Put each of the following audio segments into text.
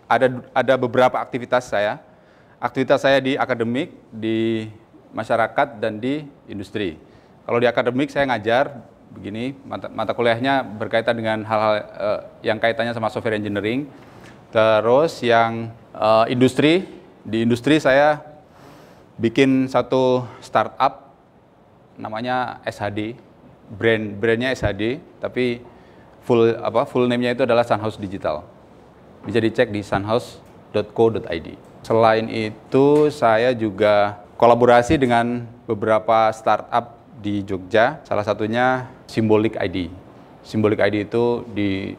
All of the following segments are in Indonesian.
ada beberapa aktivitas saya. Aktivitas saya di akademik, di masyarakat, dan di industri. Kalau di akademik saya ngajar begini, mata kuliahnya berkaitan dengan hal-hal yang kaitannya sama software engineering. Terus yang industri, di industri saya bikin satu startup namanya SHD, brandnya SHD, tapi full name-nya itu adalah Sunhouse Digital. Bisa dicek di sunhouse.co.id. Selain itu, saya juga kolaborasi dengan beberapa startup di Jogja. Salah satunya Symbolic ID. Symbolic ID itu di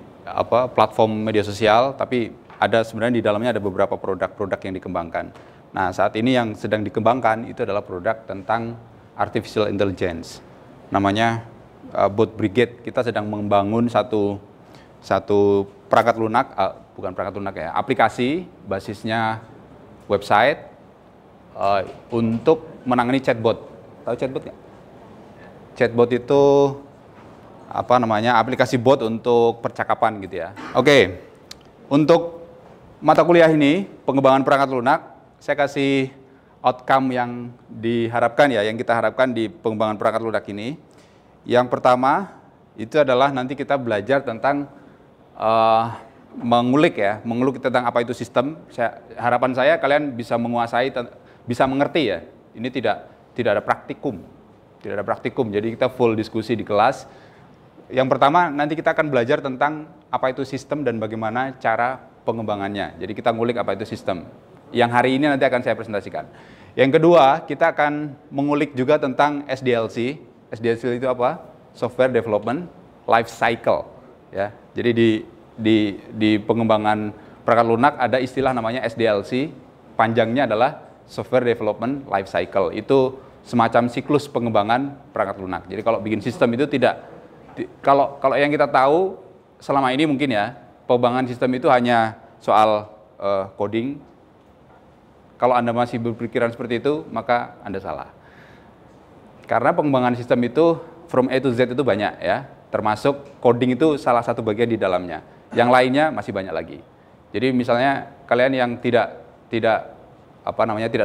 platform media sosial, tapi sebenarnya di dalamnya ada beberapa produk-produk yang dikembangkan. Nah, saat ini yang sedang dikembangkan itu adalah produk tentang artificial intelligence. Namanya Bot Brigade. Kita sedang membangun satu perangkat lunak, bukan perangkat lunak ya, aplikasi basisnya website untuk menangani chatbot. Tahu chatbot nggak? Chatbot itu aplikasi bot untuk percakapan gitu ya. Oke. Untuk mata kuliah ini, pengembangan perangkat lunak, saya kasih outcome yang diharapkan ya, yang kita harapkan di pengembangan perangkat lunak ini. Yang pertama itu adalah nanti kita belajar tentang mengulik tentang apa itu sistem. Harapan saya kalian bisa menguasai, bisa mengerti ya. Ini tidak ada praktikum, jadi kita full diskusi di kelas. Yang pertama nanti kita akan belajar tentang apa itu sistem dan bagaimana cara pengembangannya. Jadi kita ngulik apa itu sistem. Yang hari ini nanti akan saya presentasikan. Yang kedua, kita akan mengulik juga tentang SDLC. SDLC itu apa? Software Development Life Cycle. Ya, jadi di pengembangan perangkat lunak ada istilah namanya SDLC, panjangnya adalah Software Development Life Cycle. Itu semacam siklus pengembangan perangkat lunak. Jadi kalau bikin sistem itu kalau yang kita tahu selama ini mungkin ya, pengembangan sistem itu hanya soal coding. Kalau Anda masih berpikiran seperti itu, maka Anda salah. Karena pengembangan sistem itu from A to Z itu banyak ya, termasuk coding itu salah satu bagian di dalamnya. Yang lainnya masih banyak lagi. Jadi misalnya kalian yang tidak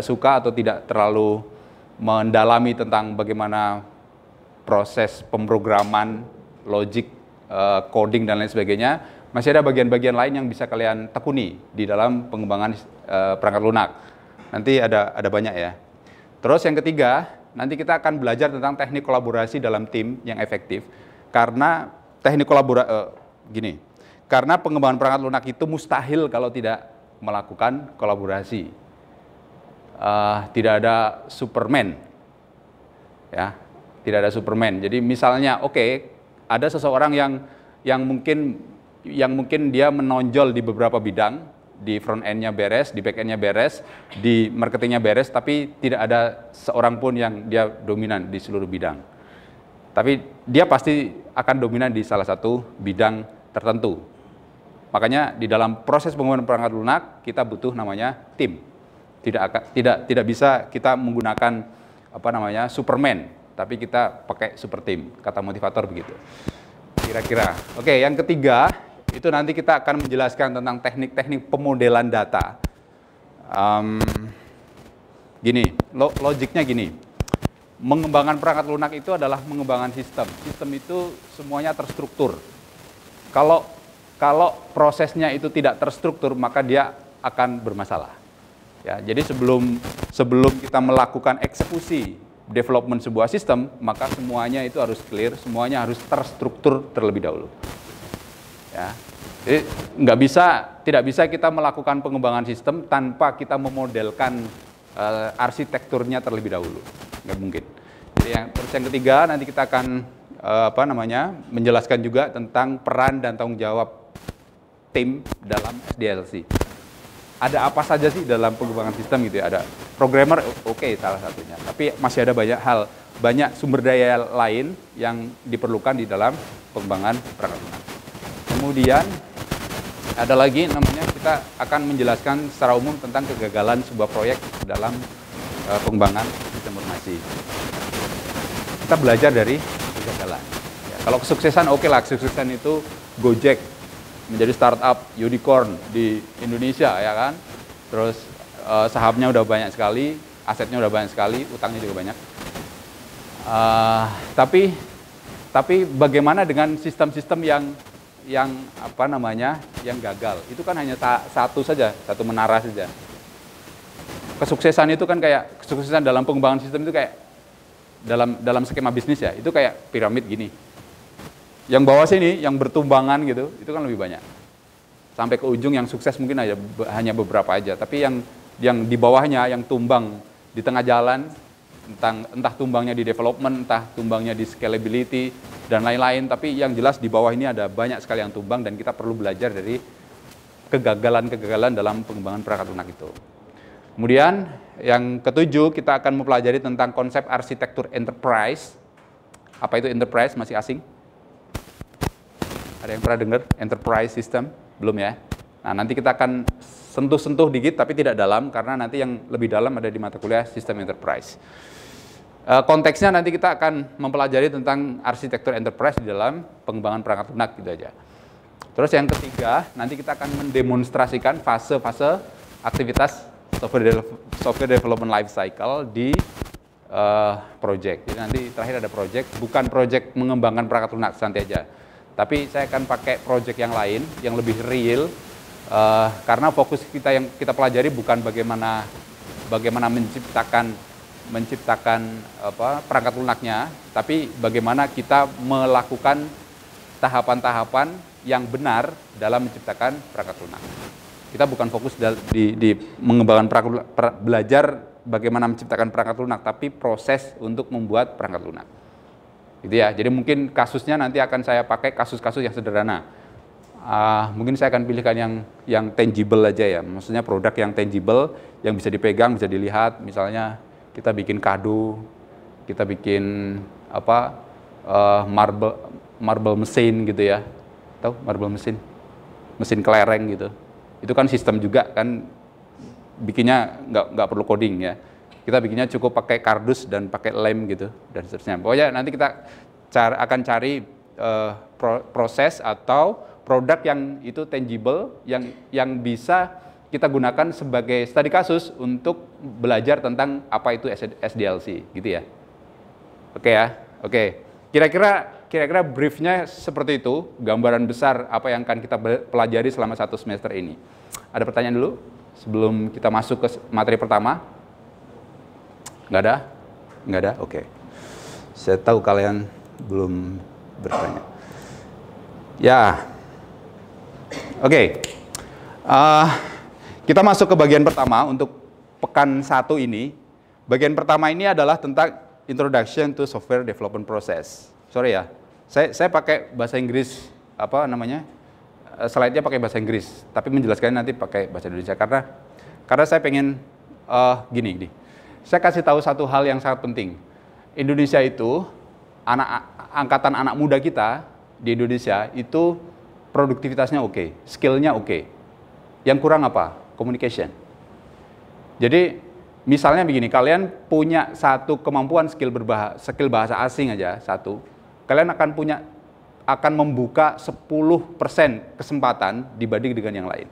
suka atau tidak terlalu mendalami tentang bagaimana proses pemrograman, logik, coding dan lain sebagainya, masih ada bagian-bagian lain yang bisa kalian tekuni di dalam pengembangan perangkat lunak. Nanti ada banyak ya. Terus yang ketiga, nanti kita akan belajar tentang teknik kolaborasi dalam tim yang efektif. Karena karena pengembangan perangkat lunak itu mustahil kalau tidak melakukan kolaborasi. Tidak ada Superman, ya, tidak ada Superman. Jadi misalnya, ada seseorang yang mungkin dia menonjol di beberapa bidang, di front end-nya beres, di back end-nya beres, di marketingnya beres, tapi tidak ada seorang pun yang dia dominan di seluruh bidang. Tapi dia pasti akan dominan di salah satu bidang tertentu. Makanya di dalam proses pengembangan perangkat lunak kita butuh namanya tim. Tidak bisa kita menggunakan Superman, tapi kita pakai super team. Kata motivator begitu. Kira-kira. Oke, yang ketiga itu nanti kita akan menjelaskan tentang teknik-teknik pemodelan data. Logiknya gini. Mengembangkan perangkat lunak itu adalah mengembangkan sistem. Sistem itu semuanya terstruktur. Kalau prosesnya itu tidak terstruktur, maka dia akan bermasalah. Ya, jadi sebelum kita melakukan eksekusi development sebuah sistem, maka semuanya itu harus clear, semuanya harus terstruktur terlebih dahulu. Ya, jadi tidak bisa kita melakukan pengembangan sistem tanpa kita memodelkan arsitekturnya terlebih dahulu. Nggak mungkin. Jadi terus yang ketiga nanti kita akan menjelaskan juga tentang peran dan tanggung jawab tim dalam SDLC. Ada apa saja sih dalam pengembangan sistem gitu ya? Ada programmer, salah satunya. Tapi masih ada banyak sumber daya lain yang diperlukan di dalam pengembangan perangkat lunak. Kemudian ada lagi namanya kita akan menjelaskan secara umum tentang kegagalan sebuah proyek dalam pengembangan sistem informasi. Kita belajar dari kegagalan. Ya, kalau kesuksesan lah, kesuksesan itu Gojek menjadi startup unicorn di Indonesia, ya kan. Terus sahamnya udah banyak sekali, asetnya udah banyak sekali, utangnya juga banyak. Tapi bagaimana dengan sistem-sistem yang apa namanya, yang gagal? Itu kan hanya satu saja, satu menara saja. Kesuksesan itu kan kayak kesuksesan dalam pengembangan sistem itu kayak dalam skema bisnis ya, itu kayak piramid gini. Yang bawah sini, yang bertumbangan gitu, itu kan lebih banyak. Sampai ke ujung yang sukses mungkin hanya beberapa aja, tapi yang di bawahnya, yang tumbang di tengah jalan, entah tumbangnya di development, entah tumbangnya di scalability, dan lain-lain, tapi yang jelas di bawah ini ada banyak sekali yang tumbang dan kita perlu belajar dari kegagalan-kegagalan dalam pengembangan perangkat lunak itu. Kemudian yang ketujuh, kita akan mempelajari tentang konsep arsitektur enterprise. Apa itu enterprise? Masih asing? Ada yang pernah dengar enterprise system? Belum ya? Nah, nanti kita akan sentuh-sentuh dikit, tapi tidak dalam, karena nanti yang lebih dalam ada di mata kuliah sistem enterprise. Konteksnya nanti kita akan mempelajari tentang arsitektur enterprise di dalam pengembangan perangkat lunak, gitu aja. Terus yang ketiga, nanti kita akan mendemonstrasikan fase-fase aktivitas software development life cycle di project. Jadi nanti terakhir ada project, bukan project mengembangkan perangkat lunak, santai aja. Tapi saya akan pakai project yang lain, yang lebih real, karena fokus kita yang kita pelajari bukan bagaimana menciptakan perangkat lunaknya, tapi bagaimana kita melakukan tahapan-tahapan yang benar dalam menciptakan perangkat lunak. Kita bukan fokus di mengembangkan belajar bagaimana menciptakan perangkat lunak, tapi proses untuk membuat perangkat lunak. Gitu ya. Jadi mungkin kasusnya nanti akan saya pakai kasus-kasus yang sederhana. Mungkin saya akan pilihkan yang tangible aja ya. Maksudnya produk yang tangible, yang bisa dipegang, bisa dilihat. Misalnya kita bikin kado, kita bikin marble mesin gitu ya. Tahu marble mesin? Mesin kelereng gitu. Itu kan sistem juga kan, bikinnya nggak perlu coding ya. Kita bikinnya cukup pakai kardus dan pakai lem gitu dan seterusnya. Pokoknya nanti kita akan cari proses atau produk yang itu tangible, yang bisa kita gunakan sebagai studi kasus untuk belajar tentang apa itu SDLC, gitu ya. Oke ya, oke. Kira-kira briefnya seperti itu, gambaran besar apa yang akan kita pelajari selama 1 semester ini. Ada pertanyaan dulu sebelum kita masuk ke materi pertama? Nggak ada? Nggak ada? Oke. Saya tahu kalian belum bertanya. Ya. Oke. Kita masuk ke bagian pertama untuk pekan 1 ini. Bagian pertama ini adalah tentang Introduction to Software Development Process. Sorry ya, saya pakai bahasa Inggris, slide-nya pakai bahasa Inggris, tapi menjelaskannya nanti pakai bahasa Indonesia, karena saya pengen gini. Saya kasih tahu satu hal yang sangat penting. Indonesia itu, angkatan anak muda kita di Indonesia itu produktivitasnya oke, skill-nya oke. Yang kurang apa? Communication. Jadi misalnya begini, kalian punya satu kemampuan skill bahasa asing aja satu, kalian akan membuka 10% kesempatan dibanding dengan yang lain.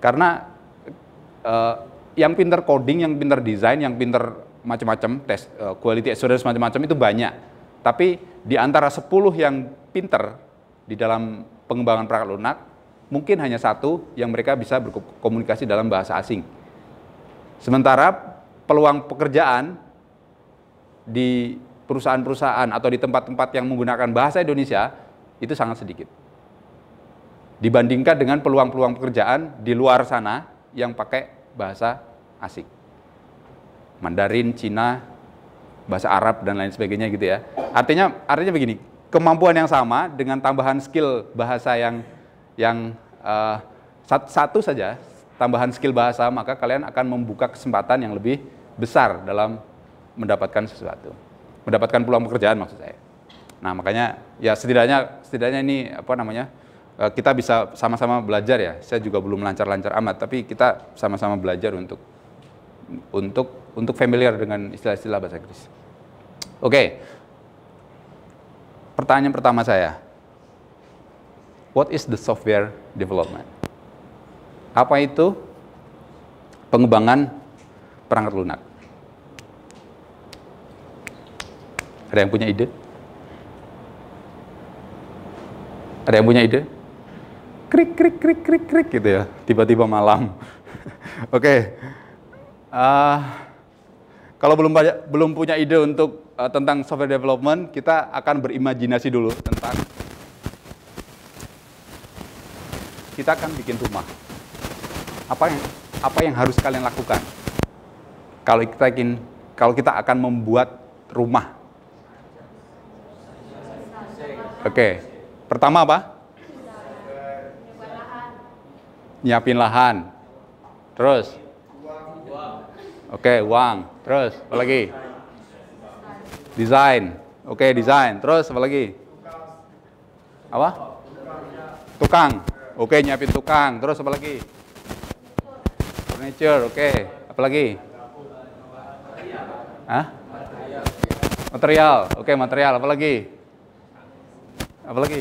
Karena yang pinter coding, yang pinter desain, yang pinter macam-macam, tes quality assurance macam-macam itu banyak. Tapi di antara 10 yang pinter di dalam pengembangan perangkat lunak, mungkin hanya satu yang mereka bisa berkomunikasi dalam bahasa asing. Sementara peluang pekerjaan di perusahaan-perusahaan atau di tempat-tempat yang menggunakan bahasa Indonesia itu sangat sedikit. Dibandingkan dengan peluang-peluang pekerjaan di luar sana yang pakai bahasa asing. Mandarin, Cina, bahasa Arab dan lain sebagainya gitu ya. Artinya begini, kemampuan yang sama dengan tambahan skill bahasa yang satu saja, tambahan skill bahasa, maka kalian akan membuka kesempatan yang lebih besar dalam mendapatkan sesuatu. Mendapatkan peluang pekerjaan maksud saya. Nah, makanya ya setidaknya ini kita bisa sama-sama belajar ya. Saya juga belum lancar-lancar amat, tapi kita sama-sama belajar untuk familiar dengan istilah-istilah bahasa Inggris. Oke. Pertanyaan pertama saya. What is the software development? Apa itu pengembangan perangkat lunak? Ada yang punya ide? Ada yang punya ide? Krik, krik, krik, krik, krik gitu ya. Tiba-tiba malam. Oke. Kalau belum punya ide untuk tentang software development, kita akan berimajinasi dulu tentang kita akan bikin rumah. Apa yang harus kalian lakukan kalau kita akan membuat rumah? Oke. Pertama apa? Nyiapin lahan. Terus? Oke, uang. Terus, apa lagi? Desain. Oke, desain. Terus, apa lagi? Apa? Tukang. Oke, nyiapin tukang. Terus, apa lagi? Furniture. Oke. Apa lagi? Hah? Material. Oke, material. Apa lagi? Apa lagi?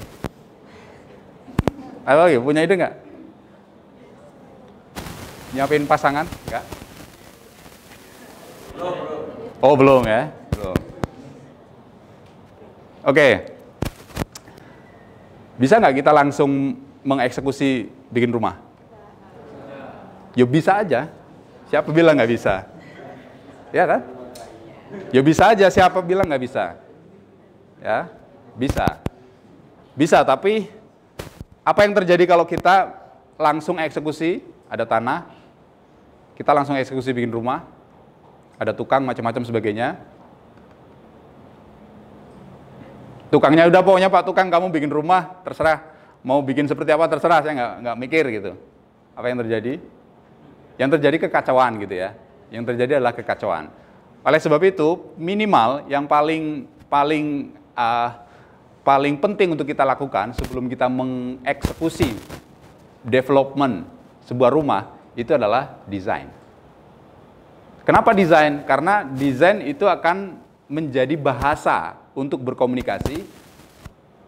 Apa lagi? Punya ide nggak? Nyiapin pasangan? Enggak? Oh, belum ya? Belum. Oke. Bisa nggak kita langsung mengeksekusi bikin rumah? Ya bisa aja. Siapa bilang nggak bisa? Ya kan? Ya bisa aja, siapa bilang nggak bisa? Ya, bisa. Bisa, tapi apa yang terjadi kalau kita langsung eksekusi? Ada tanah, kita langsung eksekusi bikin rumah, ada tukang, macam-macam sebagainya. Tukangnya udah, pokoknya Pak Tukang kamu bikin rumah, terserah. Mau bikin seperti apa terserah, saya nggak mikir gitu. Apa yang terjadi? Yang terjadi kekacauan gitu ya. Yang terjadi adalah kekacauan. Oleh sebab itu, minimal yang paling penting untuk kita lakukan sebelum kita mengeksekusi development sebuah rumah itu adalah desain. Kenapa desain? Karena desain itu akan menjadi bahasa untuk berkomunikasi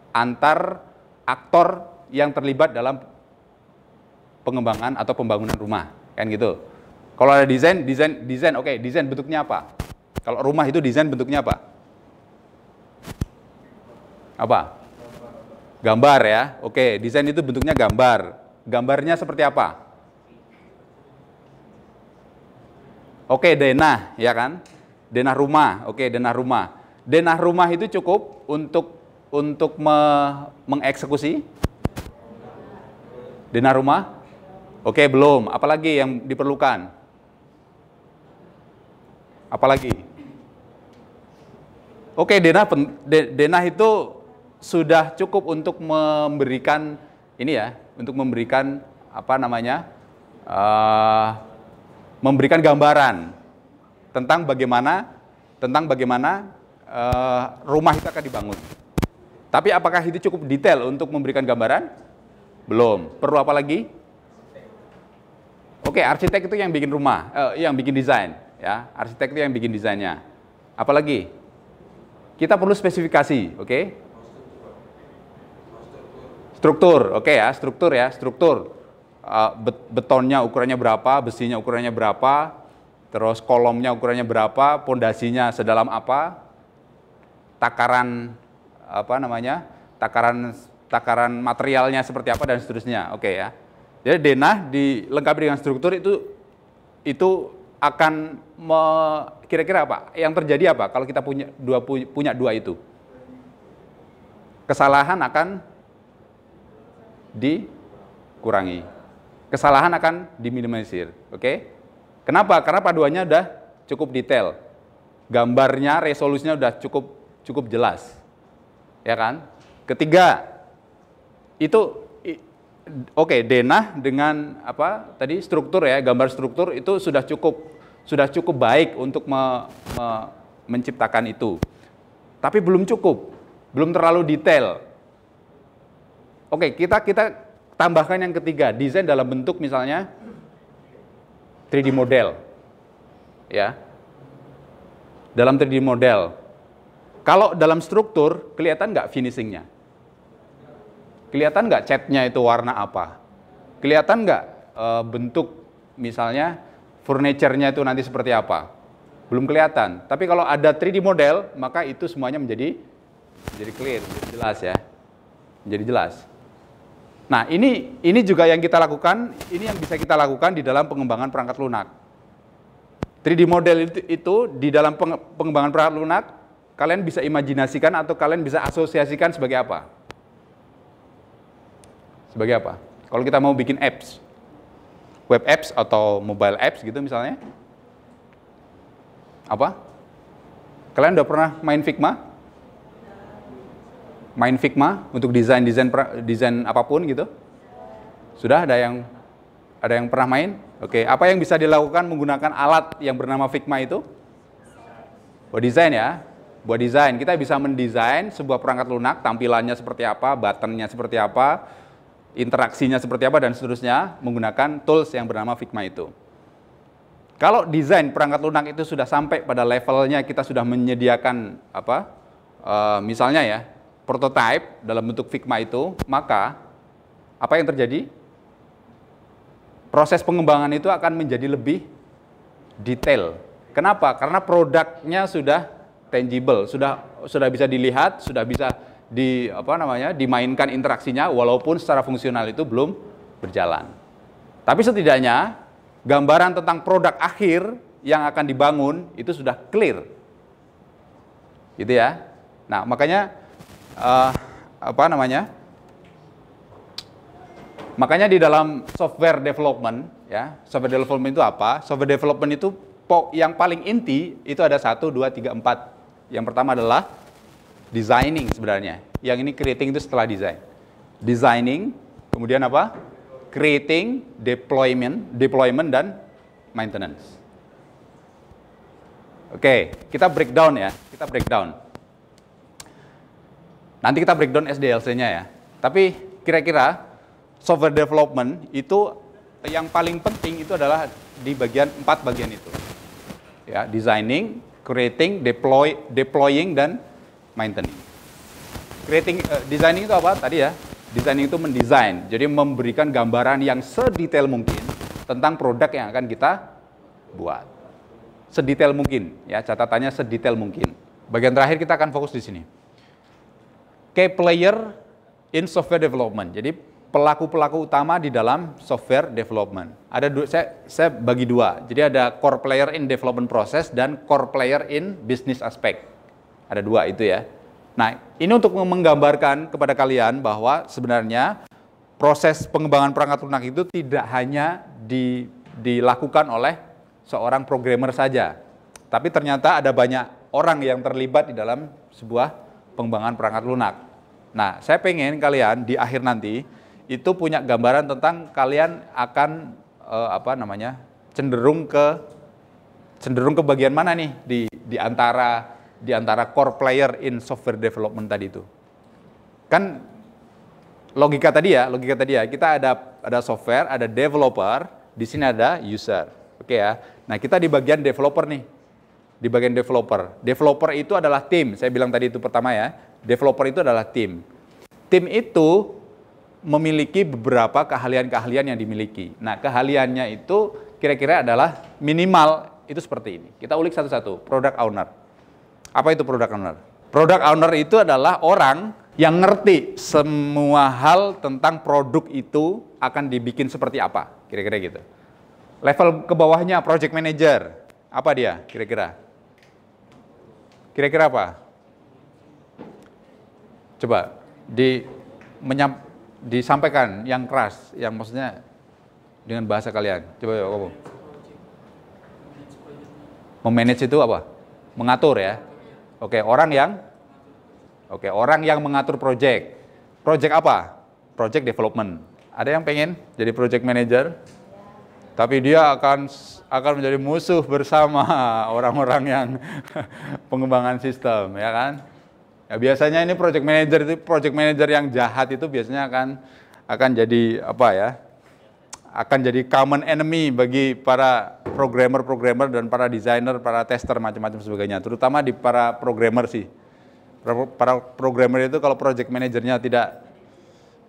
antar aktor yang terlibat dalam pengembangan atau pembangunan rumah, kan gitu. Kalau ada desain, oke, desain bentuknya apa? Kalau rumah itu desain bentuknya apa? Apa? Gambar ya. Oke, desain itu bentuknya gambar. Gambarnya seperti apa? Oke, denah, ya kan? Denah rumah. Oke, denah rumah. Denah rumah itu cukup untuk mengeksekusi denah rumah? Oke, belum. Apalagi yang diperlukan? Apalagi? Oke, denah itu sudah cukup untuk memberikan ini ya, untuk memberikan apa namanya, memberikan gambaran tentang bagaimana rumah itu akan dibangun. Tapi apakah itu cukup detail untuk memberikan gambaran? Belum. Perlu apa lagi? Oke, arsitek itu yang bikin rumah, yang bikin desain, ya. Arsitek itu yang bikin desainnya. Apalagi? Kita perlu spesifikasi, oke? Struktur, oke ya, struktur. Betonnya ukurannya berapa, besinya ukurannya berapa, terus kolomnya ukurannya berapa, pondasinya sedalam apa, takaran apa namanya, takaran materialnya seperti apa dan seterusnya, oke ya. Jadi denah dilengkapi dengan struktur itu akan kira-kira apa? Yang terjadi apa kalau kita punya dua itu? Kesalahan akan dikurangi. Kesalahan akan diminimalisir, oke? Kenapa? Karena paduannya udah cukup detail. Gambarnya, resolusinya udah cukup jelas. Ya kan? Ketiga, itu oke, denah dengan apa tadi struktur ya, gambar struktur itu sudah cukup baik untuk menciptakan itu. Tapi belum cukup, belum terlalu detail. Oke, kita tambahkan yang ketiga, desain dalam bentuk misalnya 3D model. Ya. Dalam 3D model. Kalau dalam struktur kelihatan nggak finishingnya? Kelihatan nggak catnya itu warna apa? Kelihatan nggak bentuk misalnya furniture-nya itu nanti seperti apa? Belum kelihatan. Tapi kalau ada 3D model, maka itu semuanya menjadi clear, menjadi jelas ya. Menjadi jelas. Nah, ini juga yang kita lakukan, ini yang bisa kita lakukan di dalam pengembangan perangkat lunak. 3D model itu di dalam pengembangan perangkat lunak, kalian bisa imajinasikan atau kalian bisa asosiasikan sebagai apa? Sebagai apa? Kalau kita mau bikin apps, web apps atau mobile apps gitu misalnya, apa? Kalian udah pernah main Figma? Main Figma untuk desain apapun gitu? Sudah ada yang pernah main? Oke, apa yang bisa dilakukan menggunakan alat yang bernama Figma itu? Buat desain ya. Buat desain, kita bisa mendesain sebuah perangkat lunak, tampilannya seperti apa, buttonnya seperti apa, interaksinya seperti apa, dan seterusnya menggunakan tools yang bernama Figma itu. Kalau desain perangkat lunak itu sudah sampai pada levelnya kita sudah menyediakan misalnya ya, prototype dalam bentuk Figma itu, maka apa yang terjadi? Proses pengembangan itu akan menjadi lebih detail. Kenapa? Karena produknya sudah tangible, sudah bisa dilihat, sudah bisa dimainkan interaksinya, walaupun secara fungsional itu belum berjalan. Tapi setidaknya gambaran tentang produk akhir yang akan dibangun itu sudah clear, gitu ya. Nah, makanya makanya di dalam software development ya, software development itu apa? Software development itu yang paling inti itu ada 1, 2, 3, 4. Yang pertama adalah designing sebenarnya. Yang ini creating itu setelah design. Designing, kemudian apa? Creating, deployment dan maintenance. Oke, kita breakdown ya. Kita breakdown. Nanti kita breakdown SDLC-nya ya. Tapi kira-kira software development itu yang paling penting itu adalah di bagian 4 bagian itu. Ya, designing, creating, deploying dan maintaining. Designing itu apa tadi ya? Designing itu mendesain, jadi memberikan gambaran yang sedetail mungkin tentang produk yang akan kita buat. Sedetail mungkin, ya, catatannya sedetail mungkin. Bagian terakhir kita akan fokus di sini. Key player in software development. Jadi pelaku-pelaku utama di dalam software development. Ada dua, saya bagi dua. Jadi ada core player in development process dan core player in business aspect. Ada dua itu ya. Nah, ini untuk menggambarkan kepada kalian bahwa sebenarnya proses pengembangan perangkat lunak itu tidak hanya dilakukan oleh seorang programmer saja. Tapi ternyata ada banyak orang yang terlibat di dalam sebuah pengembangan perangkat lunak. Nah, saya pengen kalian di akhir nanti itu punya gambaran tentang kalian akan cenderung ke bagian mana nih di antara core player in software development tadi itu. Kan logika tadi ya, kita ada software, ada developer, di sini ada user. Oke ya. Nah, kita di bagian developer nih. Di bagian developer. Developer itu adalah tim. Saya bilang tadi itu pertama ya. Developer itu adalah tim. Tim itu memiliki beberapa keahlian-keahlian yang dimiliki. Nah, keahliannya itu kira-kira adalah minimal itu seperti ini. Kita ulik satu-satu. Product owner. Apa itu product owner? Product owner itu adalah orang yang ngerti semua hal tentang produk itu akan dibikin seperti apa. Kira-kira gitu. Level ke bawahnya project manager. Apa dia kira-kira? Kira-kira apa? Coba disampaikan yang keras, yang maksudnya dengan bahasa kalian. Coba ya, kamu. Memanage itu apa? Mengatur ya. Oke, orang yang mengatur project. Project apa? Project development. Ada yang pengen jadi project manager? Tapi dia akan menjadi musuh bersama orang-orang yang pengembangan sistem, ya kan? Ya, biasanya ini project manager yang jahat itu biasanya akan jadi apa ya? Akan jadi common enemy bagi para programmer dan para designer, para tester macam-macam sebagainya. Terutama di para programmer sih. Para programmer itu kalau project manajernya tidak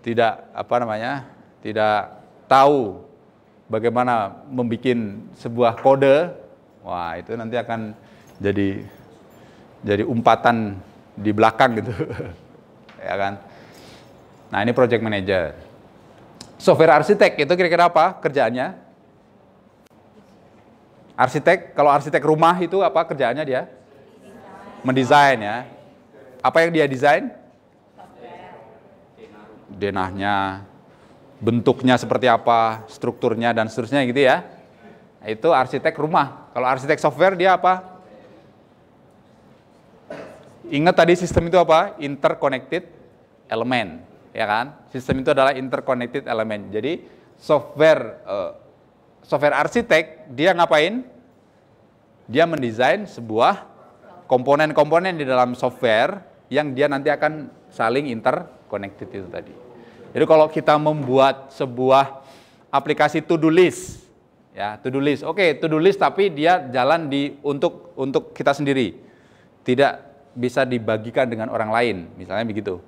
tidak tahu bagaimana membuat sebuah kode, wah itu nanti akan jadi umpatan di belakang gitu. Ya kan? Nah, ini project manager. Software arsitek itu kira-kira apa kerjaannya? Arsitek, kalau arsitek rumah itu apa kerjaannya dia? Mendesain ya. Apa yang dia desain? Denahnya, bentuknya seperti apa, strukturnya dan seterusnya gitu ya. Itu arsitek rumah. Kalau arsitek software dia apa? Ingat tadi sistem itu apa? Interconnected element, ya kan? Sistem itu adalah interconnected element. Jadi software arsitek dia ngapain? Dia mendesain sebuah komponen-komponen di dalam software yang dia nanti akan saling interconnected itu tadi. Jadi kalau kita membuat sebuah aplikasi to-do list, ya to-do list, oke to-do list tapi dia jalan untuk kita sendiri, tidak bisa dibagikan dengan orang lain, misalnya begitu.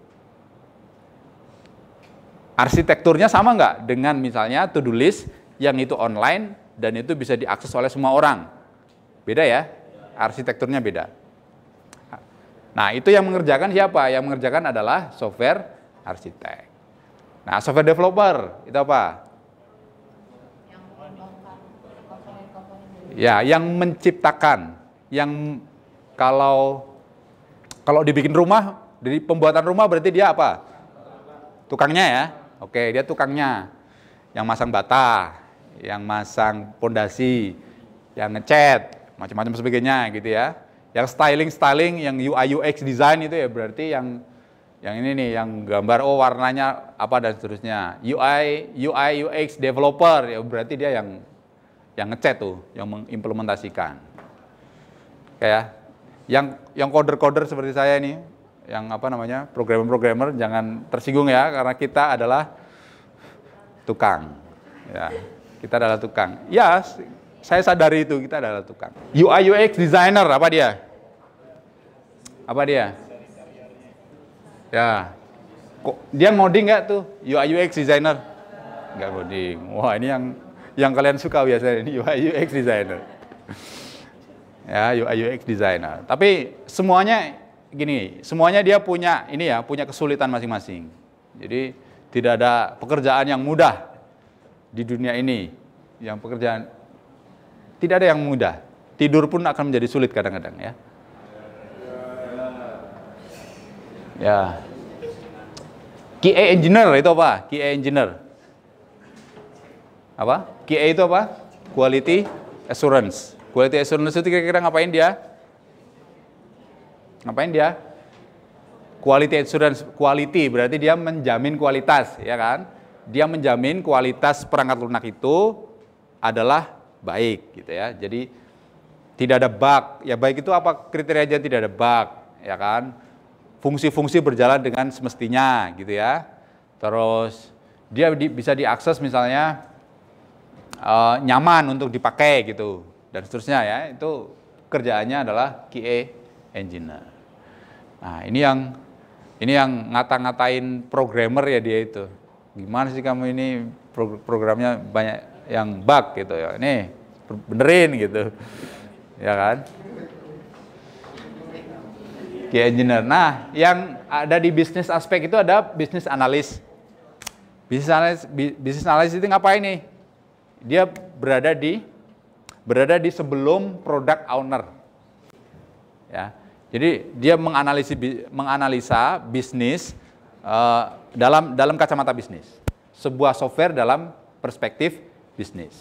Arsitekturnya sama nggak dengan misalnya to-do list yang itu online dan itu bisa diakses oleh semua orang? Beda ya, arsitekturnya beda. Nah, itu yang mengerjakan siapa? Yang mengerjakan adalah software arsitek. Nah, software developer itu apa? Ya, yang menciptakan, yang kalau dibikin rumah, dari pembuatan rumah berarti dia apa? Tukangnya ya. Oke, dia tukangnya. Yang masang bata, yang masang pondasi, yang ngecat, macam-macam sebagainya gitu ya. Yang styling, yang UI UX design itu ya berarti yang ini nih, yang gambar warnanya apa dan seterusnya. UI UX developer ya berarti dia yang ngecat tuh, yang mengimplementasikan. Kayak yang coder-coder seperti saya ini, yang programmer-programmer jangan tersinggung ya, karena kita adalah tukang. Ya, kita adalah tukang. Ya, saya sadari itu, kita adalah tukang. UI UX designer apa dia? Apa dia? Ya, kok dia ngoding nggak tuh UI UX designer? Nggak ngoding. Wah, ini yang kalian suka biasanya ini UI UX designer. Ya, UI UX designer. Tapi semuanya gini, semuanya dia punya kesulitan masing-masing. Jadi tidak ada pekerjaan yang mudah di dunia ini. Yang pekerjaan tidak ada yang mudah. Tidur pun akan menjadi sulit kadang-kadang ya. Ya. QA engineer itu apa? QA engineer. Apa? QA itu apa? Quality assurance. Quality assurance itu kira-kira ngapain dia? Ngapain dia? Quality assurance, quality berarti dia menjamin kualitas, ya kan? Dia menjamin kualitas perangkat lunak itu adalah baik gitu ya. Jadi tidak ada bug. Ya baik itu apa kriterianya tidak ada bug, ya kan? Fungsi-fungsi berjalan dengan semestinya gitu ya. Terus dia bisa diakses misalnya nyaman untuk dipakai gitu dan seterusnya ya. Itu kerjaannya adalah QA engineer. Nah, ini yang ngata-ngatain programmer ya dia itu. Gimana sih kamu ini programnya banyak yang bug gitu ya. Ini benerin gitu. Ya kan? QA engineer. Nah, yang ada di bisnis aspek itu ada bisnis analis. Bisnis analis itu ngapain nih? Dia berada di sebelum product owner. Ya. Jadi dia menganalisa bisnis dalam kacamata bisnis. Sebuah software dalam perspektif bisnis.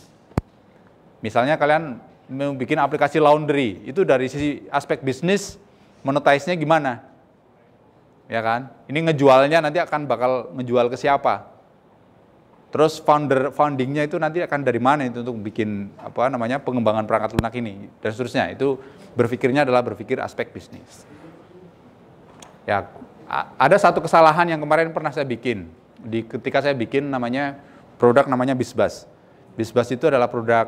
Misalnya kalian mau bikin aplikasi laundry, itu dari sisi aspek bisnis monetize-nya gimana? Ya kan? Ini ngejualnya nanti bakal ngejual ke siapa? Terus foundingnya itu nanti akan dari mana itu untuk bikin pengembangan perangkat lunak ini dan seterusnya. Itu berpikirnya adalah berpikir aspek bisnis. Ya, ada satu kesalahan yang kemarin pernah saya bikin ketika saya bikin produk namanya BisBus. BisBus itu adalah produk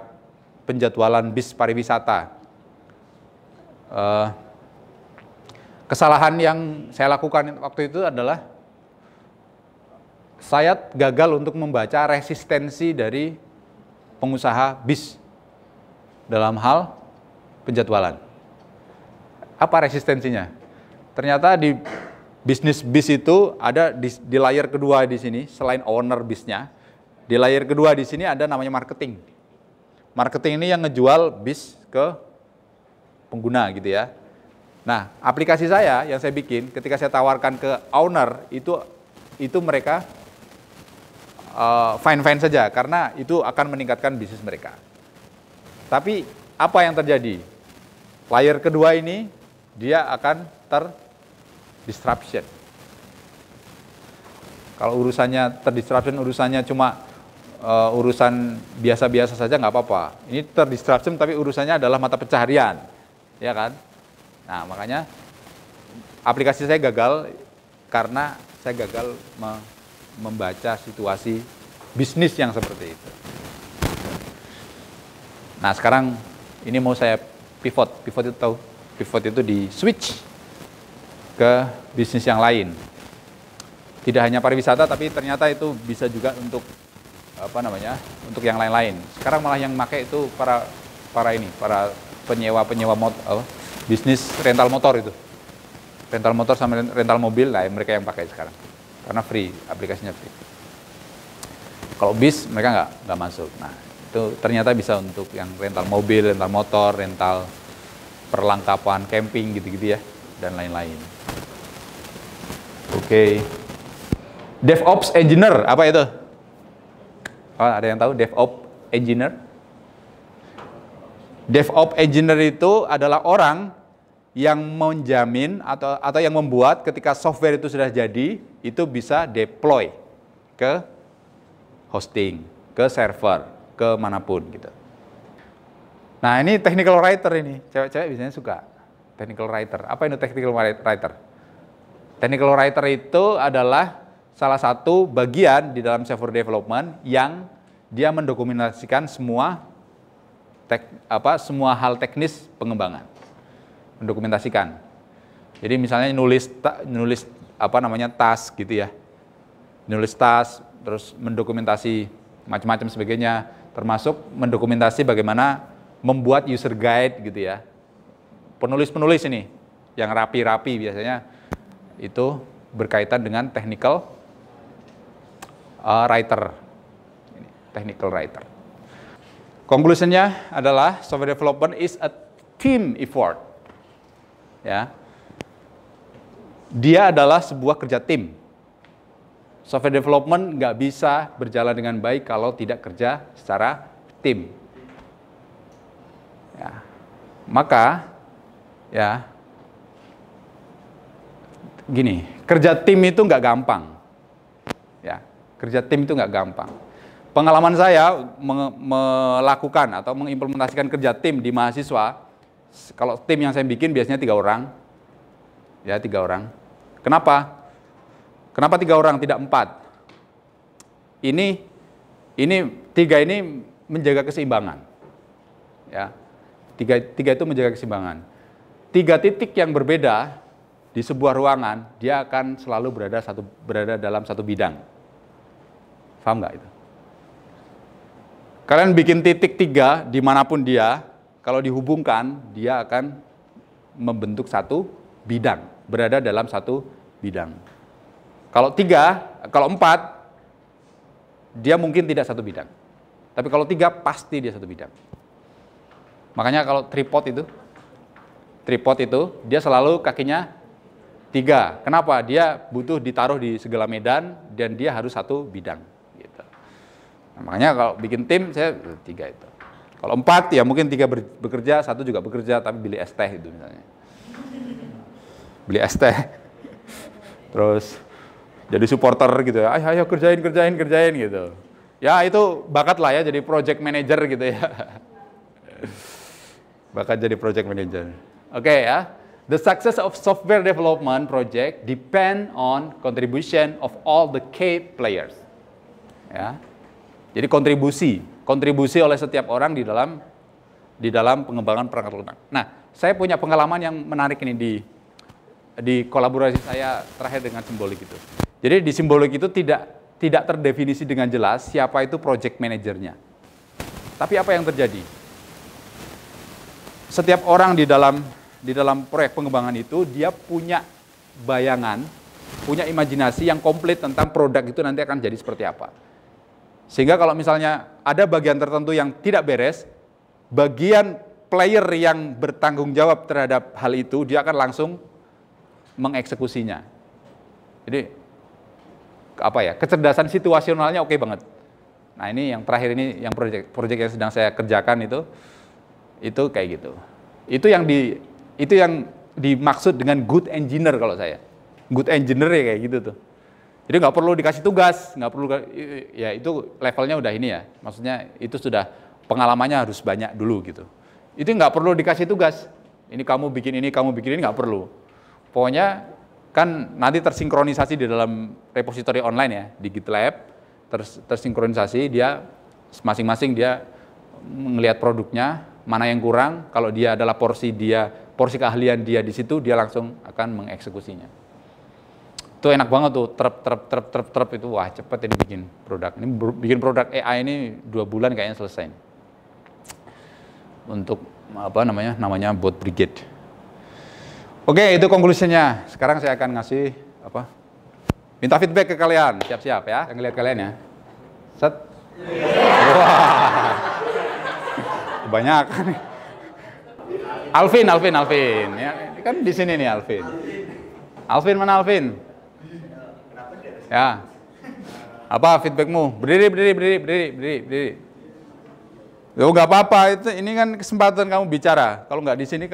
penjadwalan bis pariwisata. Kesalahan yang saya lakukan waktu itu adalah saya gagal untuk membaca resistensi dari pengusaha bis dalam hal penjadwalan. Apa resistensinya? Ternyata di bisnis bis itu ada di layar kedua di sini, selain owner bisnya, di layar kedua di sini ada namanya marketing. Marketing ini yang ngejual bis ke pengguna gitu ya. Nah, aplikasi saya yang saya bikin ketika saya tawarkan ke owner itu mereka fine-fine saja karena itu akan meningkatkan bisnis mereka. Tapi apa yang terjadi? Layar kedua ini dia akan terdisruption. Kalau urusannya terdisruption, urusannya cuma urusan biasa-biasa saja nggak apa-apa. Ini terdisruption tapi urusannya adalah mata pencaharian, ya kan? Nah, makanya aplikasi saya gagal karena saya gagal membaca situasi bisnis yang seperti itu. Nah, sekarang ini mau saya pivot. Pivot itu tahu? Pivot itu di switch ke bisnis yang lain. Tidak hanya pariwisata, tapi ternyata itu bisa juga untuk untuk yang lain-lain. Sekarang malah yang pakai itu para penyewa bisnis rental motor itu. Rental motor sama rental mobil lah mereka yang pakai sekarang. Karena free, aplikasinya free. Kalau bis mereka nggak masuk. Nah, itu ternyata bisa untuk yang rental mobil, rental motor, rental perlengkapan camping gitu-gitu ya, dan lain-lain. Oke. DevOps Engineer, apa itu? Oh, ada yang tahu DevOps Engineer? DevOps Engineer itu adalah orang yang menjamin atau yang membuat ketika software itu sudah jadi, itu bisa deploy ke hosting, ke server, ke manapun gitu. Nah, ini technical writer ini. Cewek-cewek biasanya suka technical writer. Apa itu technical writer? Technical writer itu adalah salah satu bagian di dalam software development yang dia mendokumentasikan semua hal teknis pengembangan. Mendokumentasikan. Jadi misalnya nulis task gitu ya. Nulis task, terus mendokumentasi macam-macam sebagainya, termasuk mendokumentasi bagaimana membuat user guide gitu ya. Penulis-penulis ini yang rapi-rapi biasanya itu berkaitan dengan technical writer. Technical writer. Conclusionnya adalah software development is a team effort. Ya. Dia adalah sebuah kerja tim. Software development nggak bisa berjalan dengan baik kalau tidak kerja secara tim. Ya. Maka, ya, gini, kerja tim itu nggak gampang. Ya, kerja tim itu nggak gampang. Pengalaman saya melakukan atau mengimplementasikan kerja tim di mahasiswa, kalau tim yang saya bikin biasanya 3 orang. Ya, 3 orang. Kenapa? Kenapa 3 orang, tidak 4? Ini 3 ini menjaga keseimbangan. Ya, 3 itu menjaga keseimbangan. 3 titik yang berbeda di sebuah ruangan, dia akan selalu berada dalam satu bidang. Paham nggak itu? Kalian bikin titik 3 dimanapun dia, kalau dihubungkan, dia akan membentuk satu bidang, berada dalam satu bidang. Kalau 4, dia mungkin tidak satu bidang. Tapi kalau 3, pasti dia satu bidang. Makanya kalau tripod itu, dia selalu kakinya 3. Kenapa? Dia butuh ditaruh di segala medan, dan dia harus satu bidang. Gitu. Nah, makanya kalau bikin tim, saya 3 itu. Kalau 4, ya mungkin 3 bekerja, 1 juga bekerja, tapi beli es teh itu misalnya. Beli es teh. Terus jadi supporter gitu ya, ayo kerjain gitu. Ya itu bakat lah ya, jadi project manager gitu ya. Bakat jadi project manager. Oke ya, the success of software development project depend on contribution of all the key players. Ya, jadi kontribusi oleh setiap orang di dalam pengembangan perangkat lunak. Nah, saya punya pengalaman yang menarik ini di kolaborasi saya terakhir dengan Simbolik itu. Jadi di Simbolik itu tidak tidak terdefinisi dengan jelas siapa itu project manajernya. Tapi apa yang terjadi? Setiap orang di dalam proyek pengembangan itu, dia punya bayangan, punya imajinasi yang komplit tentang produk itu nanti akan jadi seperti apa. Sehingga kalau misalnya ada bagian tertentu yang tidak beres, bagian player yang bertanggung jawab terhadap hal itu, dia akan langsung mengeksekusinya. Jadi, apa ya, kecerdasan situasionalnya oke banget. Nah ini yang terakhir ini, yang proyek yang sedang saya kerjakan itu kayak gitu. Itu yang dimaksud dengan good engineer kalau saya. Good engineer ya kayak gitu tuh. Jadi nggak perlu dikasih tugas, nggak perlu, ya itu levelnya udah ini ya. Maksudnya itu sudah pengalamannya harus banyak dulu gitu. Itu nggak perlu dikasih tugas. Ini kamu bikin ini, nggak perlu. Pokoknya kan nanti tersinkronisasi di dalam repository online ya, di GitLab, tersinkronisasi, dia masing-masing dia melihat produknya, mana yang kurang, kalau dia adalah porsi keahlian dia di situ, dia langsung akan mengeksekusinya. Itu enak banget tuh, trep itu, wah cepet ini bikin produk. Ini bikin produk AI ini 2 bulan kayaknya selesai. Untuk apa namanya Bot Brigade. Oke, itu konklusinya. Sekarang saya akan ngasih minta feedback ke kalian. Siap-siap ya, yang lihat kalian ya. Set. Wah. Kebanyakan. Alvin. Ya, kan di sini nih Alvin. Alvin mana Alvin? Ya. Apa feedbackmu? Berdiri. Loh, nggak apa-apa, ini kan kesempatan kamu bicara. Kalau nggak di sini,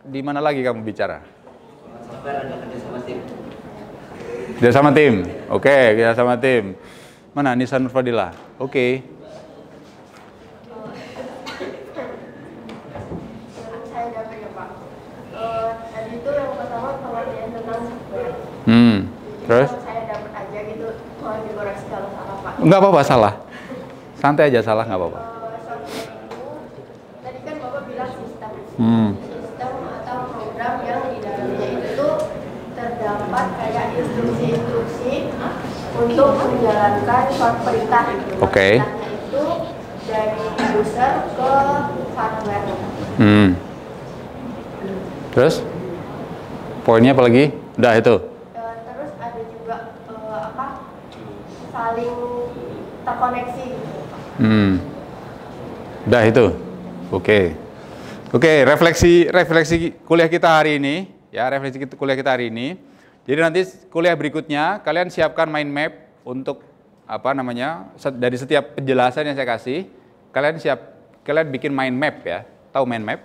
di mana lagi kamu bicara? Kerja sama tim. Oke, kerja sama tim. Mana Nisa Nurfadila? Oke. Saya dapat ya Pak. Tadi itu yang pertama pengertian tentang software. Terus? Saya dapat aja gitu, mohon dikoreksi kalau salah Pak. Nggak apa-apa, salah. Santai aja, salah nggak apa-apa. Software itu, tadi kan Bapak bilang sistem. Sistem atau program yang di dalamnya itu terdapat kayak instruksi-instruksi untuk menjalankan suatu perintah. Oke. Perintahnya itu dari user ke hardware. Terus? Poinnya apa lagi? Udah itu. Terus ada juga saling terkoneksi. Udah itu. Oke, refleksi kuliah kita hari ini, ya, Jadi nanti kuliah berikutnya kalian siapkan mind map untuk dari setiap penjelasan yang saya kasih, kalian bikin mind map ya. Tahu mind map?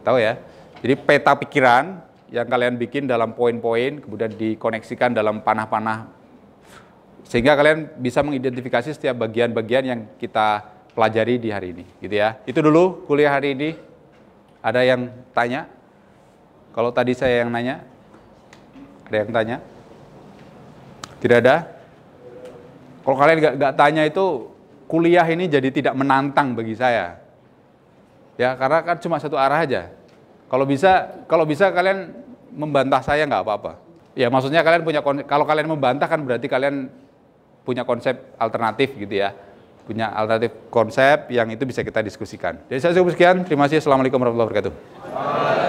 Tahu ya? Jadi peta pikiran yang kalian bikin dalam poin-poin, kemudian dikoneksikan dalam panah-panah, sehingga kalian bisa mengidentifikasi setiap bagian-bagian yang kita pelajari di hari ini, gitu ya. Itu dulu kuliah hari ini. Ada yang tanya? Kalau tadi saya yang nanya, ada yang tanya? Tidak ada? Kalau kalian nggak tanya itu, kuliah ini jadi tidak menantang bagi saya. Ya, karena kan cuma satu arah aja. Kalau bisa kalian membantah saya nggak apa-apa. Ya, maksudnya kalau kalian membantah kan berarti kalian punya konsep alternatif gitu ya. Punya alternatif konsep yang itu bisa kita diskusikan. Jadi saya cukup sekian. Terima kasih. Assalamualaikum warahmatullahi wabarakatuh.